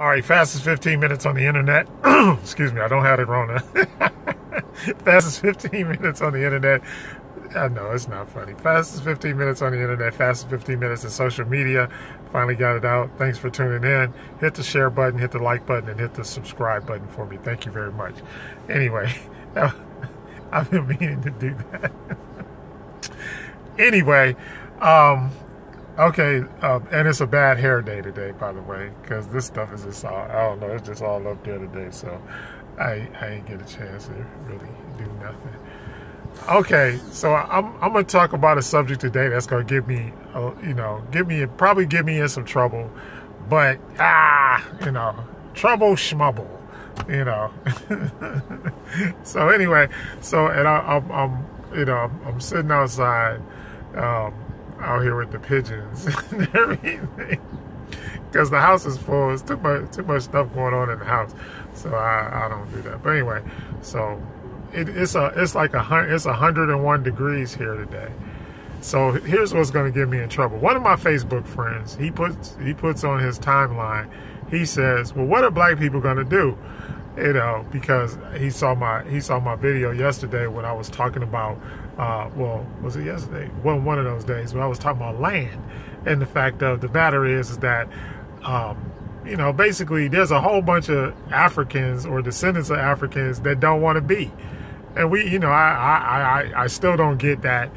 All right, fastest 15 minutes on the internet. Excuse me, I don't have it wrong. Fastest 15 minutes on the internet. I know, it's not funny. Fastest 15 minutes on the internet, fastest 15 minutes in social media. Finally got it out. Thanks for tuning in. Hit the share button, hit the like button, and hit the subscribe button for me. Thank you very much. Anyway, I've been meaning to do that. Anyway, okay, and it's a bad hair day today, by the way, because this stuff is just all, I don't know, it's just all up there today, so I ain't get a chance to really do nothing. Okay, so I'm gonna talk about a subject today that's gonna give me, probably get me in some trouble, but trouble schmubble, So anyway, and I'm sitting outside, out here with the pigeons and everything, because the house is full. It's too much stuff going on in the house, so I don't do that. But anyway, so it's 101 degrees here today. So here's what's going to get me in trouble. One of my Facebook friends, he puts on his timeline, he says, well, what are black people going to do? Because he saw my video yesterday when I was talking about, was it yesterday? Well, one of those days when I was talking about land. And the fact of the matter is that, basically there's a whole bunch of Africans or descendants of Africans that don't want to be. And I still don't get that.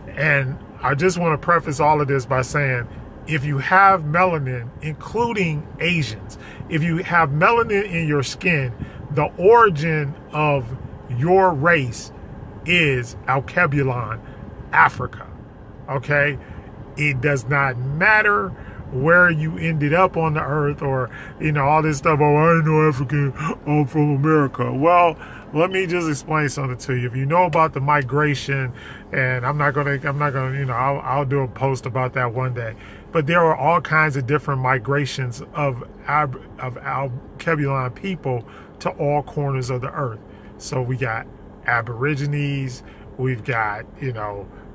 And I just want to preface all of this by saying, if you have melanin, including Asians, if you have melanin in your skin, the origin of your race is Alkebulan, Africa. Okay? It does not matter where you ended up on the earth or, all this stuff. Oh, I ain't no African. I'm from America. Well, let me just explain something to you. If you know about the migration, and I'll do a post about that one day. But there are all kinds of different migrations of Alkebulan people to all corners of the earth. So we got Aborigines, we've got,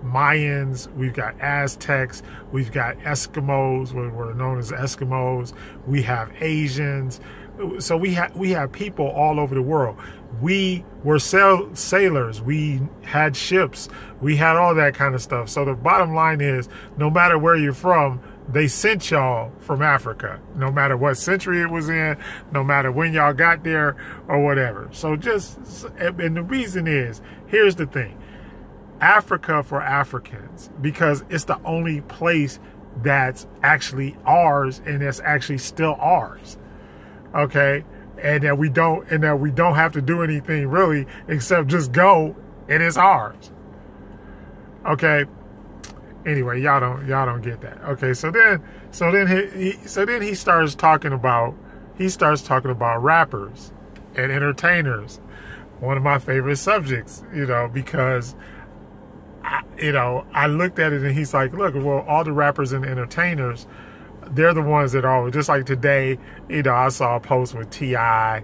Mayans, we've got Aztecs, we've got Eskimos, what were known as Eskimos, we have Asians. So we have people all over the world. We were sailors, we had ships, we had all that kind of stuff. So the bottom line is, no matter where you're from, they sent y'all from Africa, no matter what century it was in, no matter when y'all got there or whatever. So and the reason is, here's the thing. Africa for Africans, because it's the only place that's actually ours and that's actually still ours. Okay? And that we don't have to do anything really except just go and it's ours. Okay? Anyway, y'all don't get that. Okay, so then he starts talking about rappers and entertainers. One of my favorite subjects, because I looked at it and he's like, look, well, all the rappers and entertainers, they're the ones that are just like today. I saw a post with T.I.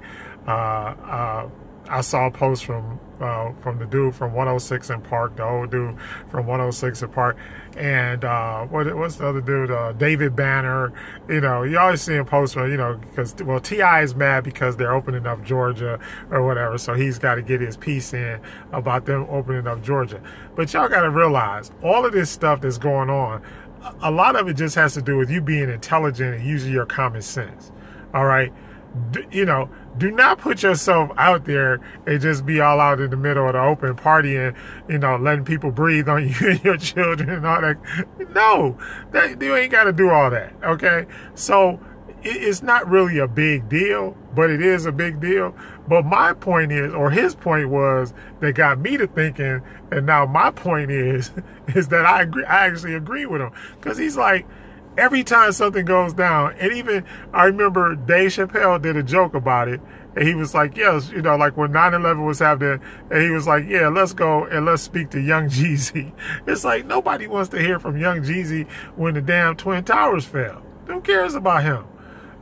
I saw a post from the dude from 106 in Park, the old dude from 106 in Park, and what's the other dude? David Banner. You always see him post, because T.I. is mad because they're opening up Georgia or whatever, so he's got to get his piece in about them opening up Georgia. But y'all got to realize all of this stuff that's going on, a lot of it just has to do with you being intelligent and using your common sense. All right. Do not put yourself out there and just be all out in the middle of the open partying, letting people breathe on you and your children and all that. No, you ain't got to do all that. Okay. So it's not really a big deal, but it is a big deal. But my point is, or his point was, that got me to thinking, and now my point is that I actually agree with him, because he's like, every time something goes down, and even I remember Dave Chappelle did a joke about it, and he was like, yes, like when 9/11 was happening, and he was like, yeah, let's go and let's speak to Young Jeezy. It's like, nobody wants to hear from Young Jeezy when the damn Twin Towers fell. Who cares about him?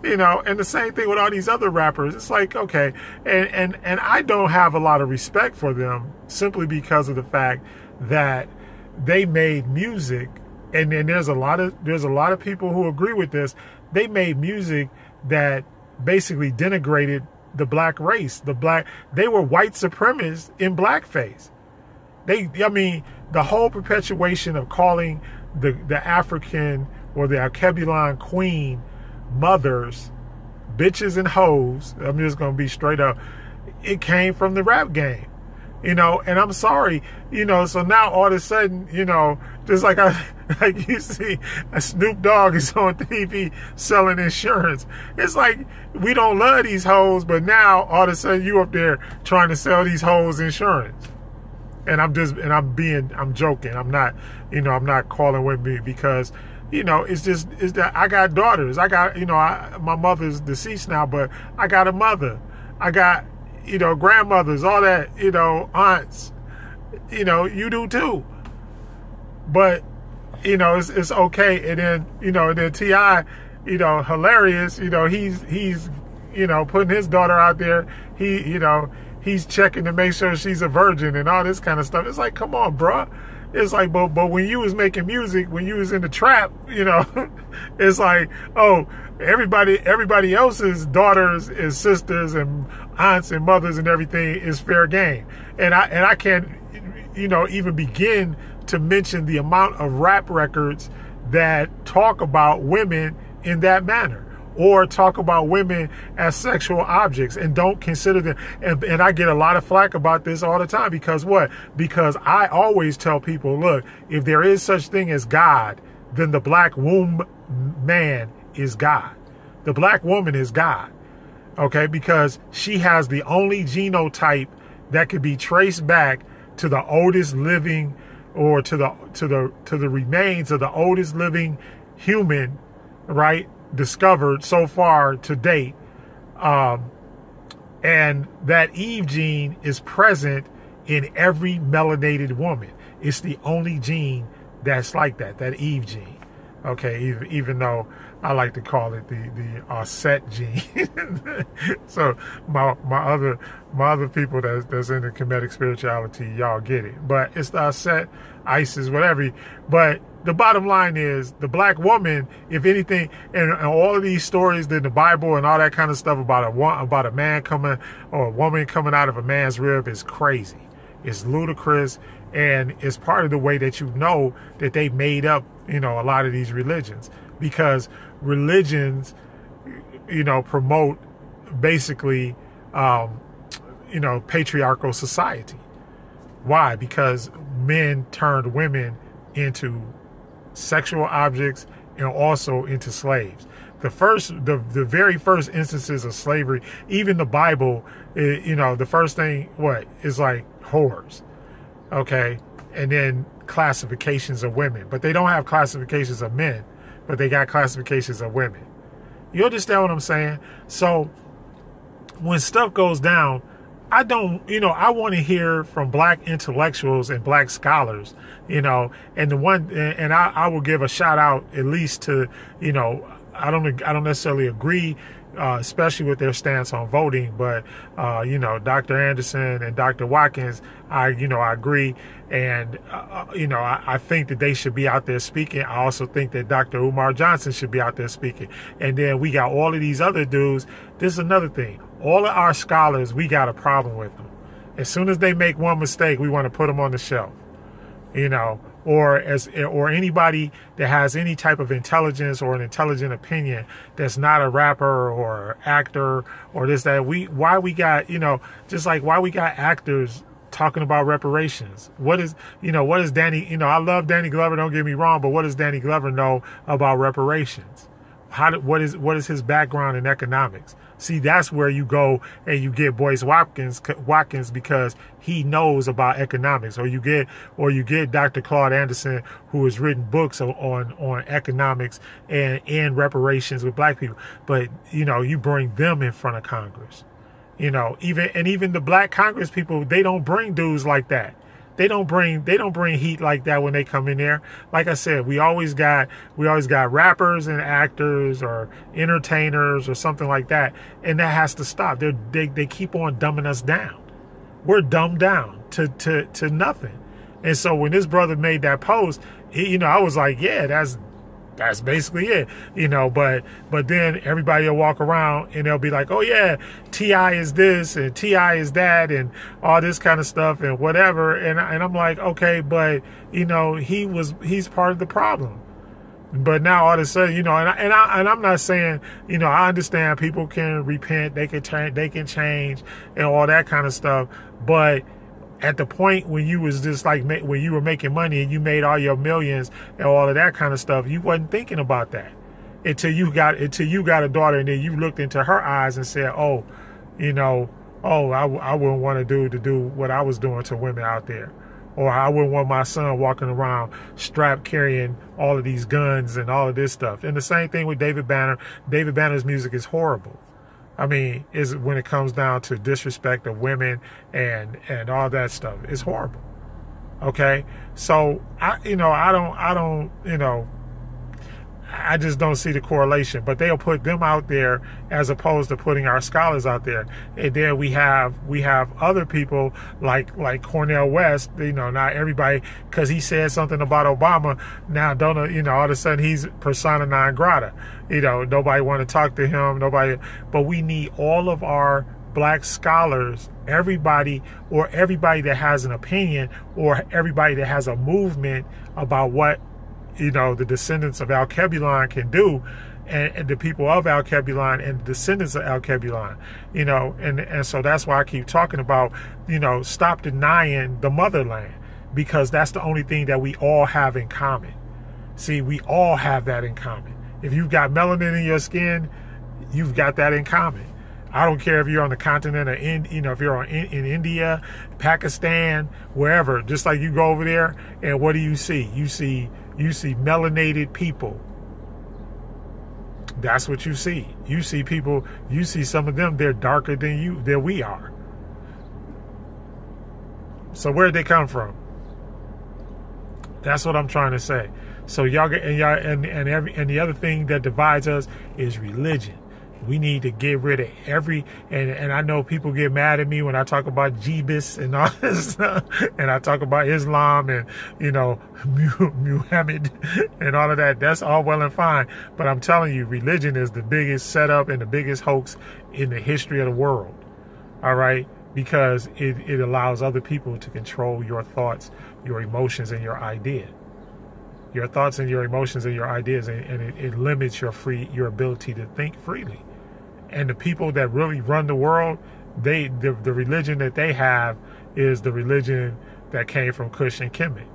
And the same thing with all these other rappers. It's like, okay, and I don't have a lot of respect for them simply because of the fact that they made music. And then there's a lot of people who agree with this. They made music that basically denigrated the black race. They were white supremacists in blackface. I mean, the whole perpetuation of calling the African or the Alkebulan queen mothers, bitches and hoes, I'm just going to be straight up, it came from the rap game, and I'm sorry, so now all of a sudden, just like like you see, a Snoop Dogg is on TV selling insurance. It's like, we don't love these hoes, but now all of a sudden you up there trying to sell these hoes insurance. And I'm joking. I'm not, I'm not calling with me because, it's that I got daughters. I got, my mother's deceased now, but I got a mother. I got, grandmothers, all that, aunts, you do too. But, it's okay. And then T.I., hilarious, he's putting his daughter out there. He's checking to make sure she's a virgin and all this kind of stuff. It's like, come on, bruh. It's like, but when you was making music, when you was in the trap, it's like, oh, everybody else's daughters and sisters and aunts and mothers and everything is fair game. And I can't, even begin to mention the amount of rap records that talk about women in that manner, or talk about women as sexual objects and don't consider them. And I get a lot of flack about this all the time because what? Because I always tell people, look, if there is such thing as God, then the black womb man is God. The black woman is God. Okay? Because she has the only genotype that could be traced back to the oldest living, or to the remains of the oldest living human, right? Discovered so far to date, and that Eve gene is present in every melanated woman. It's the only gene that's like that Eve gene. Okay, even though I like to call it the Set gene. So my other people that's into Kemetic spirituality, y'all get it. But it's the Set, Isis, whatever. But the bottom line is, the black woman, if anything, and all of these stories in the Bible and all that kind of stuff about a man coming, or a woman coming out of a man's rib, is crazy. It's ludicrous, and it's part of the way that that they made up, a lot of these religions, because religions, promote basically, patriarchal society. Why? Because men turned women into sexual objects and also into slaves. The very first instances of slavery, even the Bible, the first thing, is like whores. Okay. And then classifications of women, but they don't have classifications of men, but they got classifications of women. You understand what I'm saying? So when stuff goes down, I want to hear from black intellectuals and black scholars, and I will give a shout out at least to, I don't necessarily agree, especially with their stance on voting, but, Dr. Anderson and Dr. Watkins, I agree. And, I think that they should be out there speaking. I also think that Dr. Umar Johnson should be out there speaking. And then we got all of these other dudes. This is another thing. All of our scholars, we got a problem with them. As soon as they make one mistake, we want to put them on the shelf, or anybody that has any type of intelligence or an intelligent opinion that's not a rapper or actor or this, that. Why we got actors talking about reparations? What is Danny, I love Danny Glover, don't get me wrong, but what does Danny Glover know about reparations? What is his background in economics? See, that's where you go and you get Boyce Watkins, because he knows about economics, or you get Dr. Claude Anderson, who has written books on economics and reparations with black people. But you bring them in front of Congress, even the black Congress people, they don't bring dudes like that. They don't bring heat like that when they come in there. Like I said, we always got rappers and actors or entertainers or something like that, and that has to stop. They keep on dumbing us down. We're dumbed down to nothing. And so when this brother made that post, I was like, yeah, That's basically it, you know. But then everybody will walk around and they'll be like, oh yeah, T.I. is this and T.I. is that and all this kind of stuff and whatever. And I'm like, okay, but you know, he's part of the problem. But now all of a sudden, you know, and I'm not saying, you know, I understand people can repent, they can change and all that kind of stuff. But at the point when you was just like, when you were making money and you made all your millions and all of that kind of stuff, you wasn't thinking about that until you got a daughter, and then you looked into her eyes and said, oh, you know, oh, I wouldn't want to do what I was doing to women out there. Or I wouldn't want my son walking around strapped carrying all of these guns and all of this stuff. And the same thing with David Banner. David Banner's music is horrible. I mean, is when it comes down to disrespect of women and all that stuff, it's horrible. Okay, so I just don't see the correlation. But they'll put them out there as opposed to putting our scholars out there. And then we have other people like Cornel West. You know, not everybody, because he said something about Obama. Now, don't you know? All of a sudden, he's persona non grata. You know, nobody want to talk to him. Nobody. But we need all of our black scholars, everybody that has an opinion, or everybody that has a movement about what, you know, the descendants of Al-Kebulan can do, and the people of Al-Kebulan and the descendants of Al-Kebulan, you know, and so that's why I keep talking about, you know, stop denying the motherland, because that's the only thing that we all have in common. See, we all have that in common. If you've got melanin in your skin, you've got that in common. I don't care if you're on the continent or if you're in India, Pakistan, wherever. Just like you go over there, and what do you see? You see melanated people. That's what you see. You see people. You see some of them. They're darker than we are. So where'd they come from? That's what I'm trying to say. So y'all and the other thing that divides us is religion. We need to get rid of and I know people get mad at me when I talk about Jeebus and all this stuff, and I talk about Islam and, you know, Muhammad and all of that. That's all well and fine. But I'm telling you, religion is the biggest setup and the biggest hoax in the history of the world. All right? Because it allows other people to control your thoughts, your emotions, and your idea. Your thoughts and your emotions and your ideas, and it limits your ability to think freely. And the people that really run the world, the religion that they have is the religion that came from Kush and Kemet,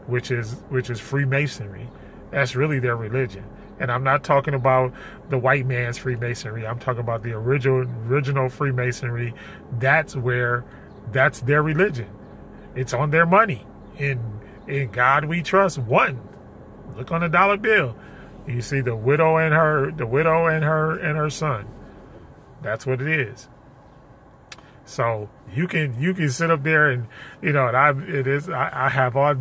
which is Freemasonry. That's really their religion. And I'm not talking about the white man's Freemasonry. I'm talking about the original Freemasonry. That's their religion. It's on their money. In God we trust. One. Look on the dollar bill. You see the widow and her son. That's what it is. So you can sit up there and, you know, and I have all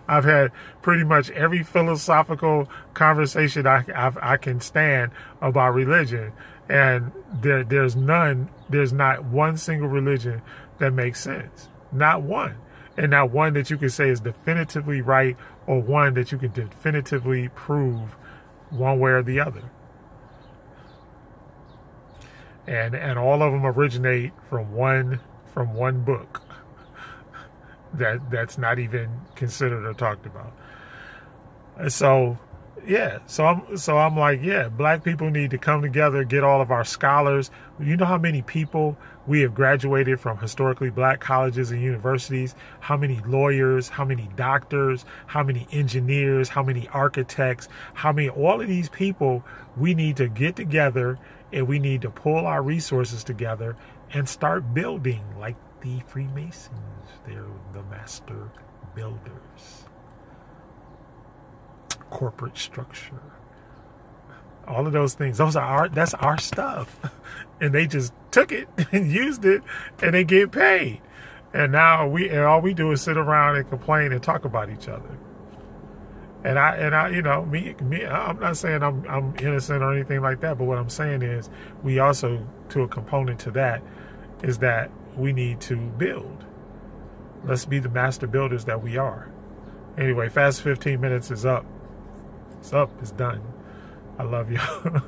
I've had pretty much every philosophical conversation I can stand about religion, and there's not one single religion that makes sense. Not one. And not one that you can say is definitively right, or one that you can definitively prove one way or the other. And all of them originate from one book that's not even considered or talked about. And so yeah, so I'm like, yeah, black people need to come together, get all of our scholars. You know how many people we have graduated from historically black colleges and universities? How many lawyers, how many doctors, how many engineers, how many architects, all of these people, we need to get together and we need to pull our resources together and start building like the Freemasons. They're the master builders. Corporate structure, all of those things, that's our stuff, and they just took it and used it, and they get paid, and now all we do is sit around and complain and talk about each other. And I you know, me I'm not saying I'm innocent or anything like that, but what I'm saying is we also, to a component to that, is that we need to build. Let's be the master builders that we are. Anyway, Fast 15 Minutes is up. It's up. It's done. I love y'all.